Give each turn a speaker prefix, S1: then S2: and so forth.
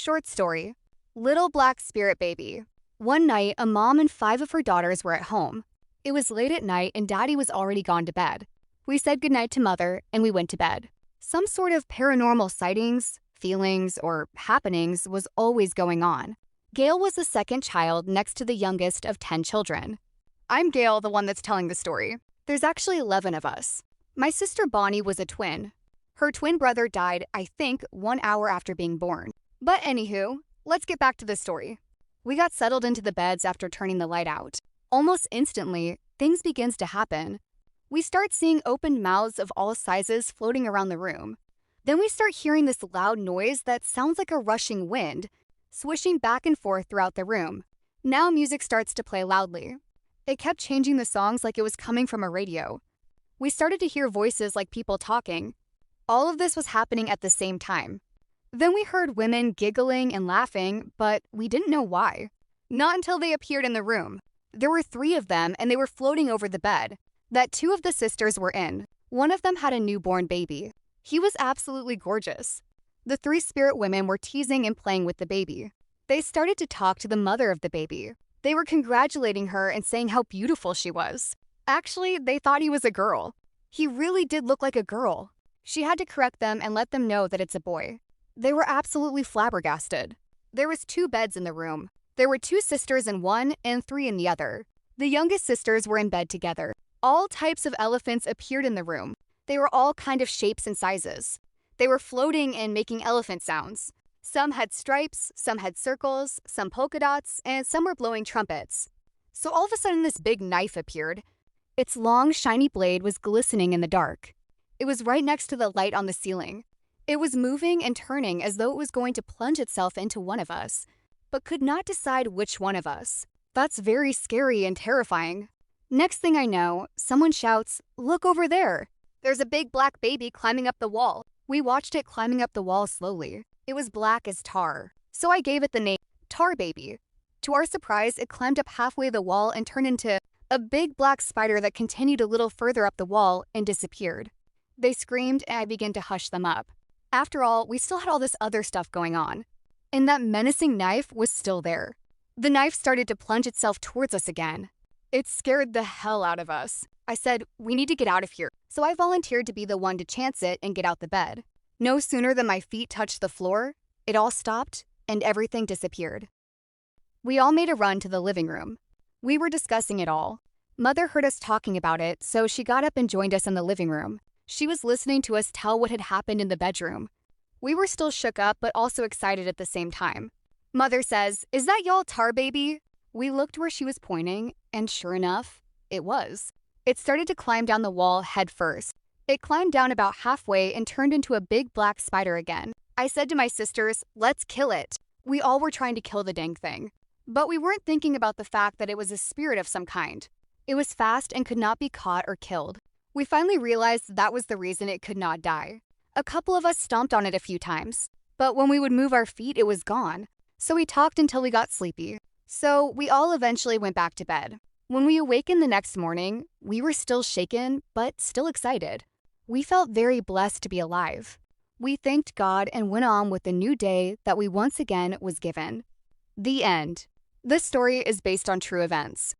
S1: Short story. Little Black Spirit Baby. One night, a mom and 5 of her daughters were at home. It was late at night and Daddy was already gone to bed. We said goodnight to Mother and we went to bed. Some sort of paranormal sightings, feelings, or happenings was always going on. Gail was the second child next to the youngest of 10 children. I'm Gail, the one that's telling the story. There's actually 11 of us. My sister Bonnie was a twin. Her twin brother died, I think, 1 hour after being born. But anywho, let's get back to the story. We got settled into the beds after turning the light out. Almost instantly, things begins to happen. We start seeing open mouths of all sizes floating around the room. Then we start hearing this loud noise that sounds like a rushing wind, swishing back and forth throughout the room. Now music starts to play loudly. It kept changing the songs like it was coming from a radio. We started to hear voices like people talking. All of this was happening at the same time. Then we heard women giggling and laughing, but we didn't know why. Not until they appeared in the room. There were 3 of them and they were floating over the bed that 2 of the sisters were in. One of them had a newborn baby. He was absolutely gorgeous. The 3 spirit women were teasing and playing with the baby. They started to talk to the mother of the baby. They were congratulating her and saying how beautiful she was. Actually, they thought he was a girl. He really did look like a girl. She had to correct them and let them know that it's a boy. They were absolutely flabbergasted. There was 2 beds in the room. There were 2 sisters in one and 3 in the other. The youngest sisters were in bed together. All types of elephants appeared in the room. They were all kind of shapes and sizes. They were floating and making elephant sounds. Some had stripes, some had circles, some polka dots, and some were blowing trumpets. So all of a sudden this big knife appeared. Its long, shiny blade was glistening in the dark. It was right next to the light on the ceiling. It was moving and turning as though it was going to plunge itself into one of us, but could not decide which one of us. That's very scary and terrifying. Next thing I know, someone shouts, "Look over there! There's a big black baby climbing up the wall." We watched it climbing up the wall slowly. It was black as tar, so I gave it the name Tar Baby. To our surprise, it climbed up halfway the wall and turned into a big black spider that continued a little further up the wall and disappeared. They screamed and I began to hush them up. After all, we still had all this other stuff going on. And that menacing knife was still there. The knife started to plunge itself towards us again. It scared the hell out of us. I said, "We need to get out of here." So I volunteered to be the one to chance it and get out the bed. No sooner than my feet touched the floor, it all stopped and everything disappeared. We all made a run to the living room. We were discussing it all. Mother heard us talking about it, so she got up and joined us in the living room. She was listening to us tell what had happened in the bedroom. We were still shook up, but also excited at the same time. Mother says, "Is that y'all Tar Baby?" We looked where she was pointing, and sure enough, it was. It started to climb down the wall head first. It climbed down about halfway and turned into a big black spider again. I said to my sisters, "Let's kill it." We all were trying to kill the dang thing. But we weren't thinking about the fact that it was a spirit of some kind. It was fast and could not be caught or killed. We finally realized that was the reason it could not die. A couple of us stomped on it a few times, but when we would move our feet, it was gone. So we talked until we got sleepy. So we all eventually went back to bed. When we awakened the next morning, we were still shaken, but still excited. We felt very blessed to be alive. We thanked God and went on with the new day that we once again was given. The end. This story is based on true events.